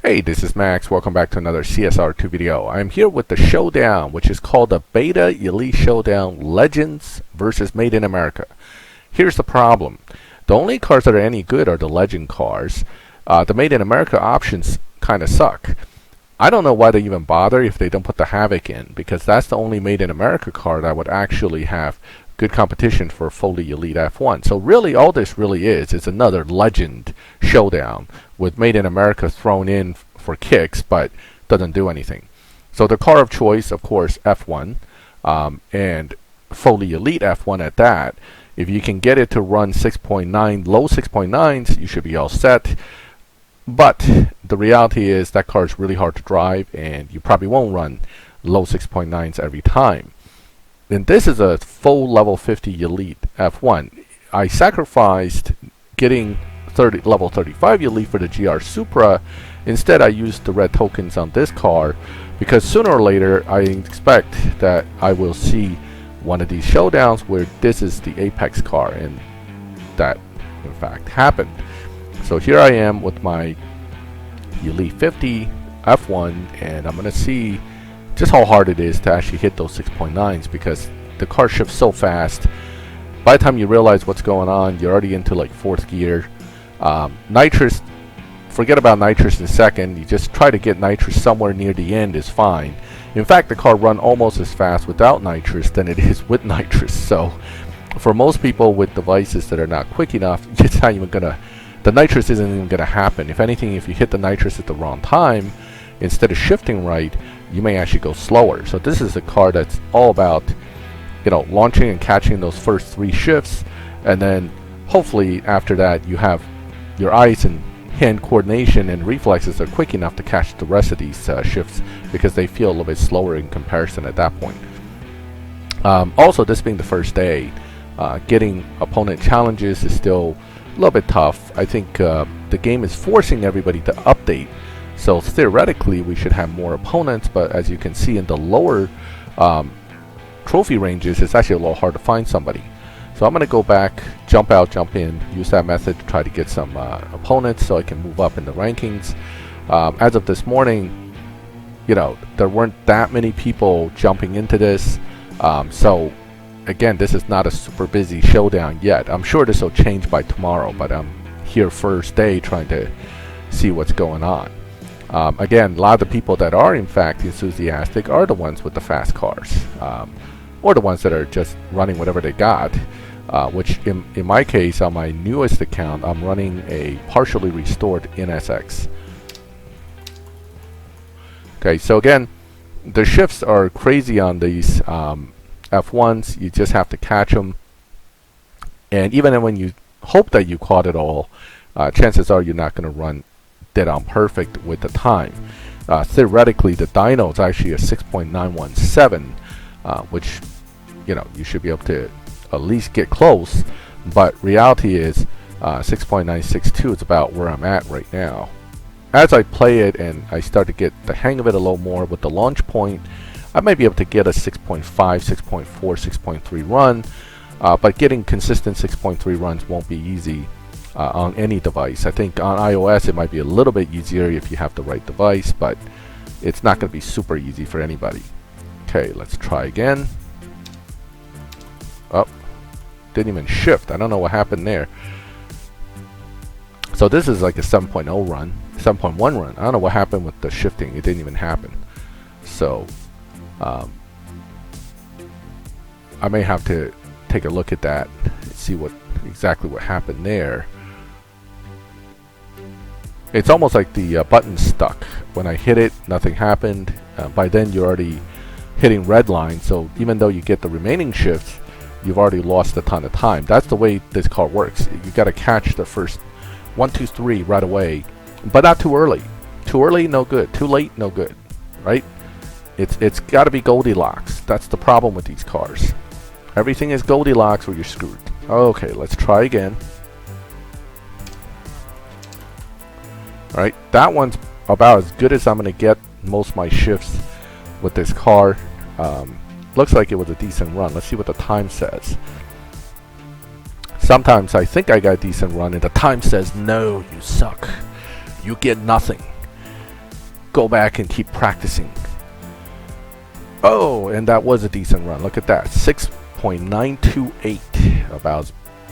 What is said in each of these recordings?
Hey, this is Max. Welcome back to another CSR2 video. I'm here with the Showdown, which is called the Beta Elite Showdown Legends versus Made in America. Here's the problem. The only cars that are any good are the Legend cars. The Made in America options kind of suck. I don't know why they even bother if they don't put the Havoc in, because that's the only Made in America car that would actually have good competition for fully Elite F1. So really all this really is another Legend Showdown with Made in America thrown in for kicks, but doesn't do anything. So the car of choice, of course, F1, and fully Elite F1 at that. If you can get it to run 6.9, low 6.9s, you should be all set. But the reality is that car is really hard to drive, and you probably won't run low 6.9s every time. And this is a full level 50 Elite F1. I sacrificed getting level 35 Elite for the GR Supra. Instead, I used the red tokens on this car because sooner or later I expect that I will see one of these showdowns where this is the Apex car, and that in fact happened. So here I am with my Elite 50 F1, and I'm going to see just how hard it is to actually hit those 6.9s because the car shifts so fast. By the time you realize what's going on, you're already into like 4th gear. Nitrous, forget about nitrous in a second. You just try to get nitrous somewhere near the end is fine. In fact, the car run almost as fast without nitrous than it is with nitrous. So for most people with devices that are not quick enough, it's not even gonna, the nitrous isn't even gonna happen. If anything, if you hit the nitrous at the wrong time, instead of shifting right, you may actually go slower. So this is a car that's all about, you know, launching and catching those first 3 shifts, and then hopefully after that you have your eyes and hand coordination and reflexes are quick enough to catch the rest of these shifts because they feel a little bit slower in comparison at that point. Also, this being the first day, getting opponent challenges is still a little bit tough. I think the game is forcing everybody to update. So theoretically, we should have more opponents, but as you can see in the lower trophy ranges, it's actually a little hard to find somebody. So I'm going to go back, jump out, jump in, use that method to try to get some opponents so I can move up in the rankings. As of this morning, you know, there weren't that many people jumping into this. So again, this is not a super busy showdown yet. I'm sure this will change by tomorrow, but I'm here first day trying to see what's going on. Again, a lot of the people that are in fact enthusiastic are the ones with the fast cars, or the ones that are just running whatever they got, which in my case, on my newest account, I'm running a partially restored NSX. Okay, so again, the shifts are crazy on these F1s. You just have to catch them, and even when you hope that you caught it all, chances are you're not going to run dead on perfect with the time. Theoretically, the dyno is actually a 6.917, which, you know, you should be able to at least get close, but reality is 6.962 is about where I'm at right now. As I play it and I start to get the hang of it a little more with the launch point, I might be able to get a 6.5, 6.4, 6.3 run, but getting consistent 6.3 runs won't be easy on any device. I think on iOS it might be a little bit easier if you have the right device, but it's not going to be super easy for anybody. Okay, let's try again. Oh, didn't even shift. I don't know what happened there. So this is like a 7.0 run, 7.1 run. I don't know what happened with the shifting. It didn't even happen. So I may have to take a look at that and see exactly what happened there. It's almost like the button stuck. When I hit it, nothing happened. By then you're already hitting red line, so even though you get the remaining shifts, you've already lost a ton of time. That's the way this car works. You got to catch the first 1, 2, 3 right away, but not too early. Too early, no good. Too late, no good. Right? It's got to be Goldilocks. That's the problem with these cars. Everything is Goldilocks or you're screwed. Okay, let's try again. Alright, that one's about as good as I'm going to get most of my shifts with this car. Looks like it was a decent run. Let's see what the time says. Sometimes I think I got a decent run and the time says, no, you suck. You get nothing. go back and keep practicing. Oh, and that was a decent run. Look at that, 6.928, about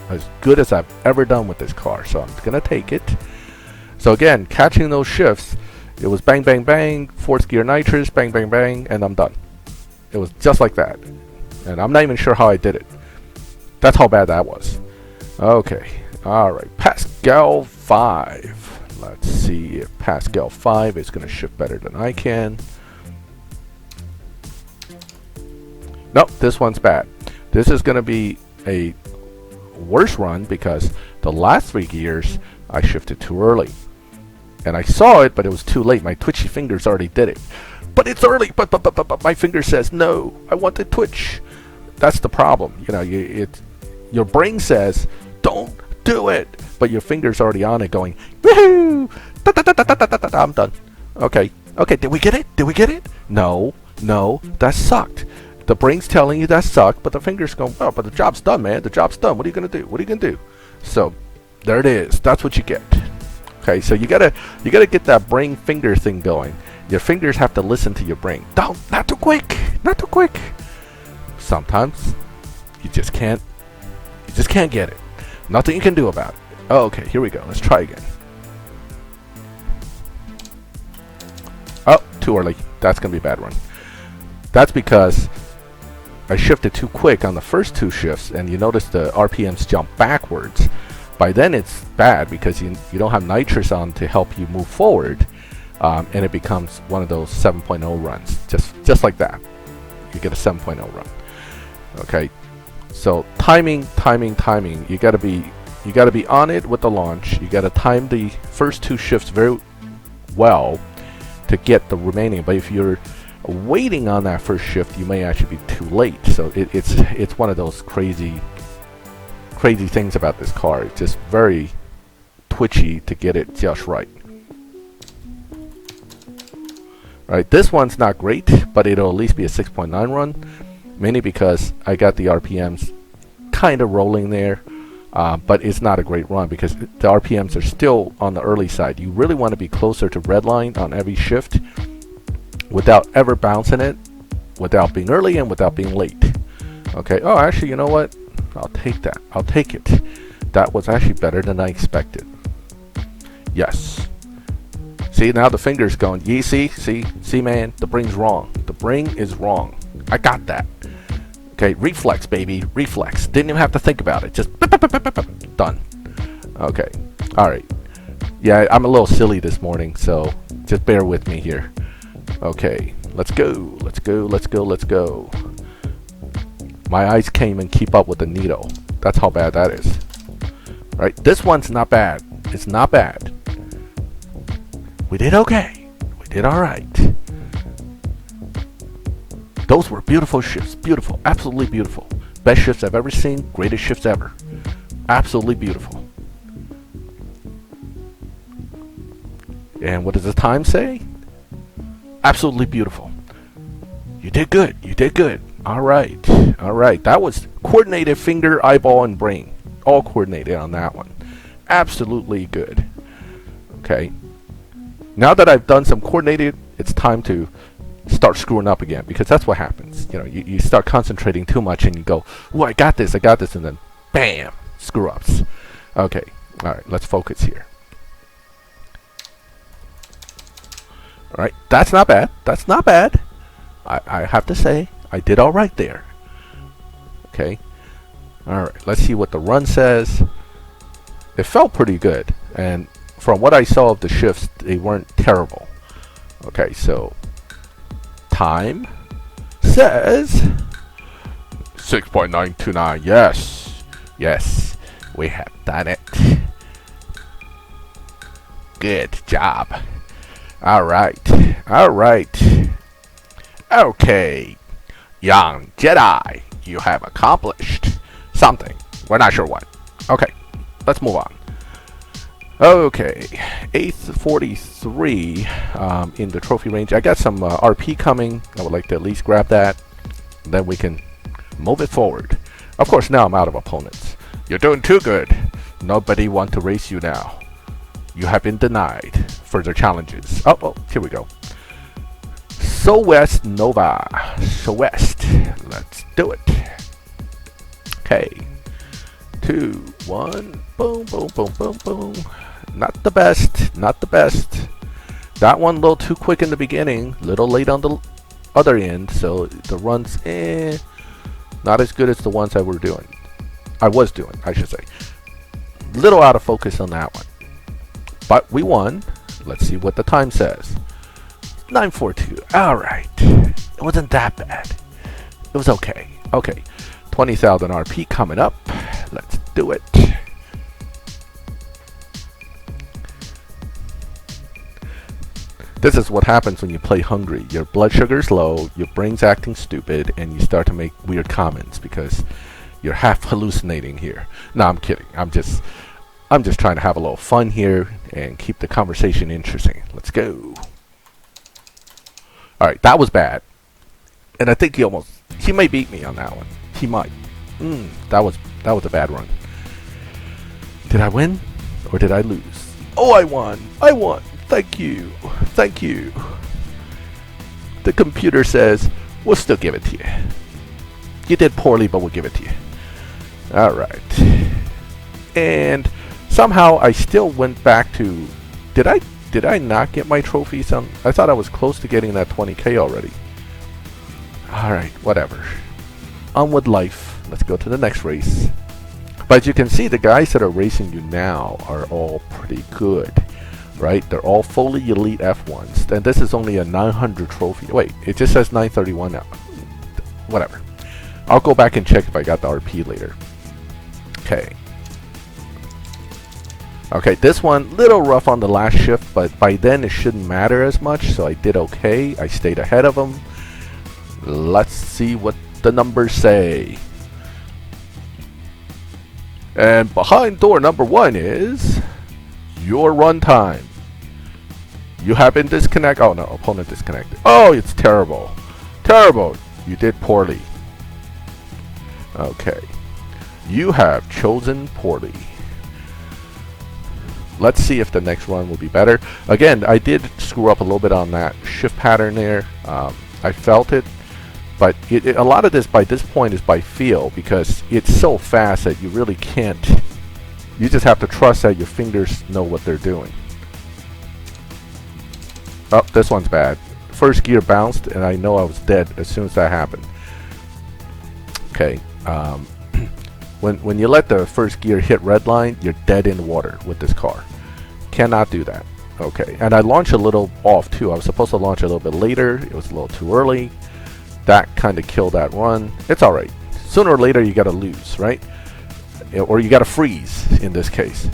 as good as I've ever done with this car. So I'm gonna take it. So again, catching those shifts, it was bang, bang, bang, fourth gear nitrous, bang, bang, bang, and I'm done. It was just like that. And I'm not even sure how I did it. That's how bad that was. Okay, all right, Pascal 5. Let's see if Pascal 5 is gonna shift better than I can. Nope, this one's bad. This is gonna be a worse run because the last 3 gears I shifted too early. And I saw it, but it was too late. My twitchy fingers already did it. But it's early, but my finger says, no, I want to twitch. That's the problem. You know, your brain says, don't do it. But your finger's already on it going, woohoo, I'm done. Okay, did we get it? Did we get it? No, that sucked. The brain's telling you that sucked, but the finger's going, oh, but the job's done, man. The job's done. What are you going to do? What are you going to do? So, there it is. That's what you get. Okay, so you gotta get that brain finger thing going. Your fingers have to listen to your brain. Don't, not too quick. Not too quick. Sometimes you just can't get it. Nothing you can do about it. Oh, okay, here we go. Let's try again. Oh, too early. That's gonna be a bad run. That's because I shifted too quick on the first 2 shifts, and you notice the RPMs jump backwards. By then it's bad because you don't have nitrous on to help you move forward, and it becomes one of those 7.0 runs, just like that. You get a 7.0 run. Okay, so timing. You gotta be on it with the launch. You gotta time the first 2 shifts very well to get the remaining. But if you're waiting on that first shift, you may actually be too late. So it's one of those crazy things about this car. It's just very twitchy to get it just right. Right, this one's not great, but it'll at least be a 6.9 run, mainly because I got the RPMs kind of rolling there, but it's not a great run because the RPMs are still on the early side. You really want to be closer to redline on every shift without ever bouncing it, without being early and without being late. Okay, oh, actually, you know what? I'll take that. I'll take it. That was actually better than I expected. Yes. See, now the finger's going. See, man, the brain's wrong. The brain is wrong. I got that. Okay, reflex, baby, reflex. Didn't even have to think about it. Just done. Okay, all right. Yeah, I'm a little silly this morning, so just bear with me here. Okay, let's go. My eyes can't even keep up with the needle. That's how bad that is. Right, this one's not bad. It's not bad. We did okay. We did all right. Those were beautiful shifts. Beautiful. Absolutely beautiful. Best shifts I've ever seen. Greatest shifts ever. Absolutely beautiful. And what does the time say? Absolutely beautiful. You did good. You did good. All right. All right. That was coordinated finger, eyeball, and brain. All coordinated on that one. Absolutely good. Okay. Now that I've done some coordinated, it's time to start screwing up again, because that's what happens. You know, you start concentrating too much and you go, "Oh, I got this," and then bam, screw ups. Okay. All right. Let's focus here. All right. That's not bad. That's not bad. I have to say, I did all right there. Okay. All right. Let's see what the run says. It felt pretty good, and from what I saw of the shifts, they weren't terrible. Okay, so time says 6.929. Yes, we have done it. Good job. All right. Okay, young Jedi, you have accomplished something. We're not sure what. Okay, let's move on. Okay, 843 in the trophy range. I got some RP coming. I would like to at least grab that. Then we can move it forward. Of course, now I'm out of opponents. You're doing too good. Nobody wants to race you now. You have been denied further challenges. Oh, here we go. So West Nova. So West. Let's do it. Okay. 2, 1. Boom, boom, boom, boom, boom. Not the best. Not the best. That one a little too quick in the beginning. A little late on the other end. So the runs, not as good as the ones I was doing, I should say. Little out of focus on that one. But we won. Let's see what the time says. 9:42. Alright. It wasn't that bad. It was okay. Okay. 20,000 RP coming up. Let's do it. This is what happens when you play hungry. Your blood sugar's low, your brain's acting stupid, and you start to make weird comments because you're half hallucinating here. No, I'm kidding. I'm just trying to have a little fun here and keep the conversation interesting. Let's go. Alright, that was bad. And I think he may beat me on that one. He might. That was a bad run. Did I win? Or did I lose? Oh, I won! I won! Thank you. Thank you. The computer says, we'll still give it to you. You did poorly, but we'll give it to you. Alright. And somehow I still went back to... Did I not get my trophies on? I thought I was close to getting that 20k already. Alright, whatever. On with life. Let's go to the next race. But you can see the guys that are racing you now are all pretty good. Right? They're all fully elite F1s. And this is only a 900 trophy. Wait, it just says 931 now. Whatever. I'll go back and check if I got the RP later. Okay. Okay, this one, little rough on the last shift, but by then it shouldn't matter as much, so I did okay. I stayed ahead of them. Let's see what the numbers say. And behind door number 1 is your run time. You have been disconnected. Oh no, opponent disconnected. Oh, it's terrible. Terrible. You did poorly. Okay. You have chosen poorly. Let's see if the next run will be better. Again, I did screw up a little bit on that shift pattern there. I felt it. But a lot of this by this point is by feel, because it's so fast that you really can't. You just have to trust that your fingers know what they're doing. Oh, this one's bad. First gear bounced, and I know I was dead as soon as that happened. Okay. When you let the first gear hit red line, you're dead in the water with this car. Cannot do that. Okay. And I launched a little off too. I was supposed to launch a little bit later. It was a little too early. That kind of killed that run. It's alright. Sooner or later you gotta lose, right? Or you gotta freeze in this case.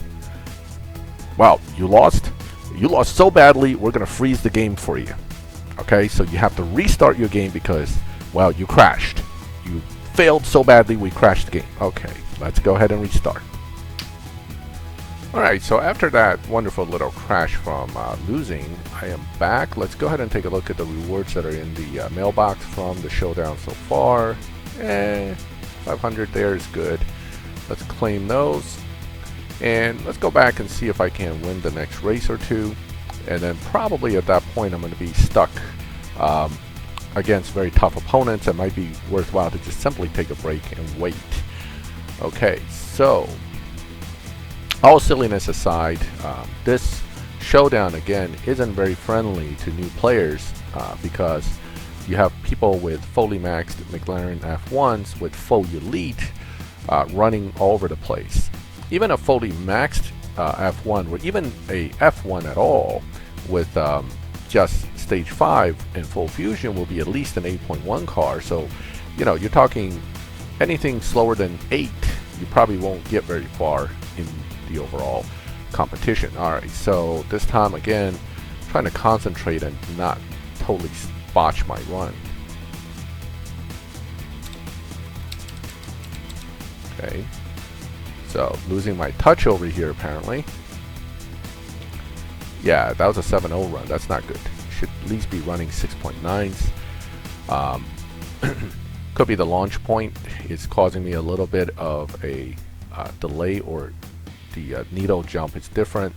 Wow, you lost? You lost so badly, we're gonna freeze the game for you. Okay, so you have to restart your game because, well, you crashed. You failed so badly, we crashed the game. Okay, let's go ahead and restart. Alright, so after that wonderful little crash from losing, I am back. Let's go ahead and take a look at the rewards that are in the mailbox from the showdown so far. 500 there is good. Let's claim those. And let's go back and see if I can win the next race or two. And then probably at that point I'm going to be stuck against very tough opponents. It might be worthwhile to just simply take a break and wait. Okay, so all silliness aside, this showdown again isn't very friendly to new players because you have people with fully maxed Mclaren F1s with full elite running all over the place. Even a fully maxed F1, or even a F1 at all with just stage 5 and full fusion will be at least an 8.1 car. So, you know, you're talking anything slower than 8, you probably won't get very far in the overall competition. Alright, so this time again, trying to concentrate and not totally botch my run. Okay, so losing my touch over here apparently. Yeah, that was a 7.0 run. That's not good. Should at least be running 6.9s. Could be the launch point is causing me a little bit of a delay, or the needle jump is different.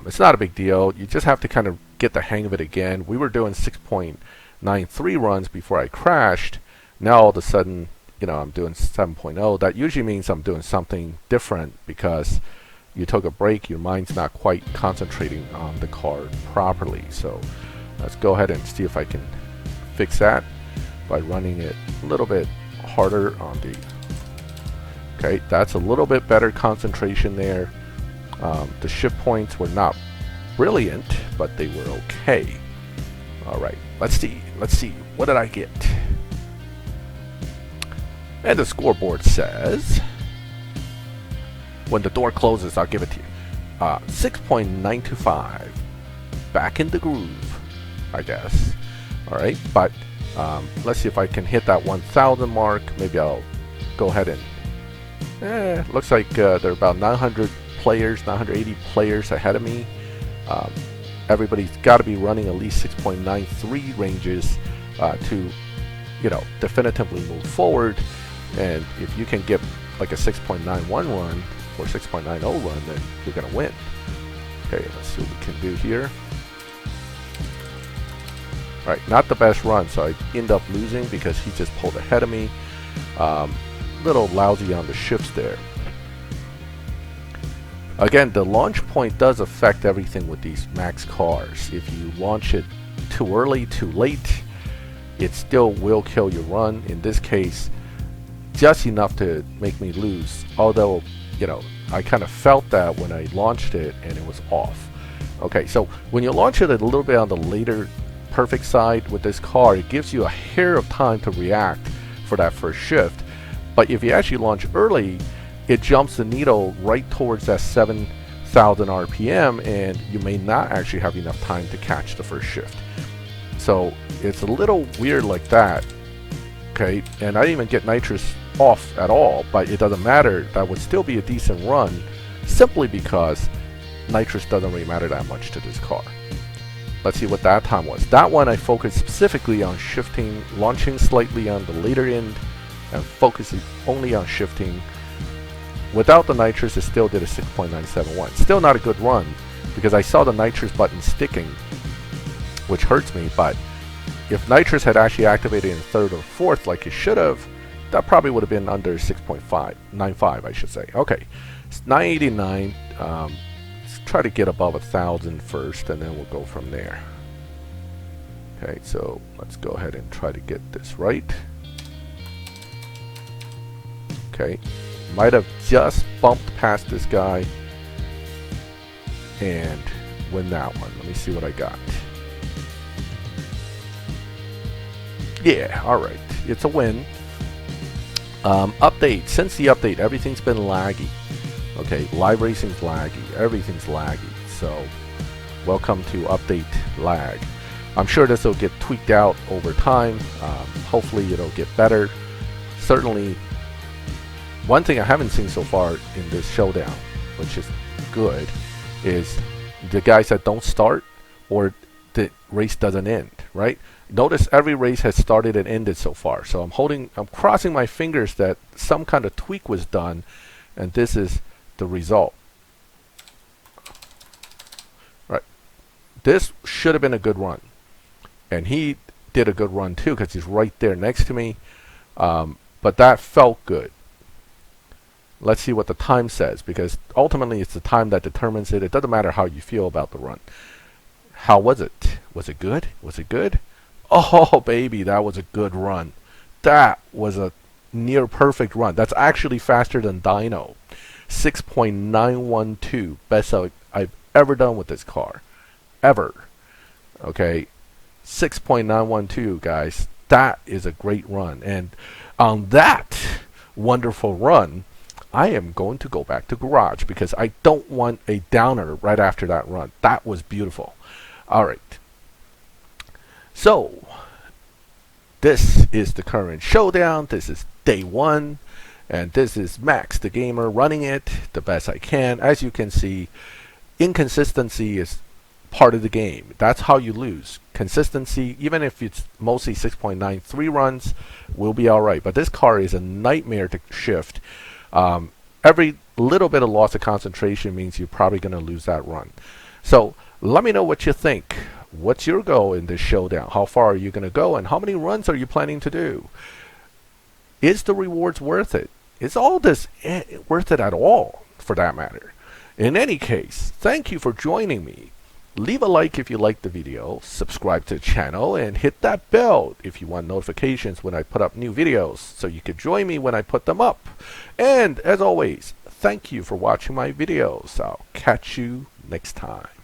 It's not a big deal. You just have to kind of get the hang of it again. We were doing 6.9 6.93 runs before I crashed. Now all of a sudden, I'm doing 7.0. That usually means I'm doing something different because you took a break, your mind's not quite concentrating on the car properly. So let's go ahead and see if I can fix that by running it a little bit harder on the... Okay, that's a little bit better concentration there. The shift points were not brilliant, but they were okay. Alright, let's see. What did I get? And the scoreboard says, when the door closes, I'll give it to you. 6.925. Back in the groove, I guess. Alright, but let's see if I can hit that 1,000 mark. Maybe I'll go ahead and... looks like there are about 980 players ahead of me. Everybody's got to be running at least 6.93 ranges to, definitively move forward. And if you can get like a 6.91 run or 6.90 run, then you're going to win. Okay, let's see what we can do here. Alright, not the best run, so I end up losing because he just pulled ahead of me. Little lousy on the shifts there. Again, the launch point does affect everything with these max cars. If you launch it too early, too late, it still will kill your run. In this case, just enough to make me lose. Although, I kind of felt that when I launched it and it was off. Okay, so when you launch it a little bit on the later perfect side with this car, it gives you a hair of time to react for that first shift. But if you actually launch early, it jumps the needle right towards that 7,000 RPM, and you may not actually have enough time to catch the first shift. So it's a little weird like that. Okay, and I didn't even get nitrous off at all, but it doesn't matter. That would still be a decent run simply because nitrous doesn't really matter that much to this car. Let's see what that time was. That one I focused specifically on shifting, launching slightly on the later end, and focusing only on shifting. Without the nitrous, it still did a 6.971. Still not a good run because I saw the nitrous button sticking, which hurts me. But if nitrous had actually activated in third or fourth like it should have, that probably would have been under 6.595, I should say. Okay, it's 989. Let's try to get above 1,000 first, and then we'll go from there. Okay, so let's go ahead and try to get this right. Okay, might have just bumped past this guy and win that one. Let me see what I got. Yeah, alright, it's a win. Update. Since the update, everything's been laggy. Okay, live racing's laggy. Everything's laggy. So, welcome to update lag. I'm sure this will get tweaked out over time. Hopefully it'll get better. Certainly, one thing I haven't seen so far in this showdown, which is good, is the guys that don't start or the race doesn't end, right? Notice every race has started and ended so far. So I'm crossing my fingers that some kind of tweak was done, and this is the result. Right. This should have been a good run. And he did a good run too because he's right there next to me. But that felt good. Let's see what the time says, because ultimately it's the time that determines it. It doesn't matter how you feel about the run. How was it? Was it good? Was it good? Oh, baby, that was a good run. That was a near perfect run. That's actually faster than Dyno. 6.912. Best I've ever done with this car. Ever. Okay. 6.912, guys. That is a great run. And on that wonderful run, I am going to go back to garage because I don't want a downer right after that run. That was beautiful. All right. So, this is the current showdown. This is day one. And this is Maxthegamer running it the best I can. As you can see, inconsistency is part of the game. That's how you lose. Consistency, even if it's mostly 6.93 runs, will be alright. But this car is a nightmare to shift. Every little bit of loss of concentration means you're probably going to lose that run. So let me know what you think. What's your goal in this showdown? How far are you going to go, and how many runs are you planning to do? Is the rewards worth it? Is all this worth it at all, for that matter? In any case, thank you for joining me. Leave a like if you liked the video, subscribe to the channel, and hit that bell if you want notifications when I put up new videos, so you can join me when I put them up. And as always, thank you for watching my videos. I'll catch you next time.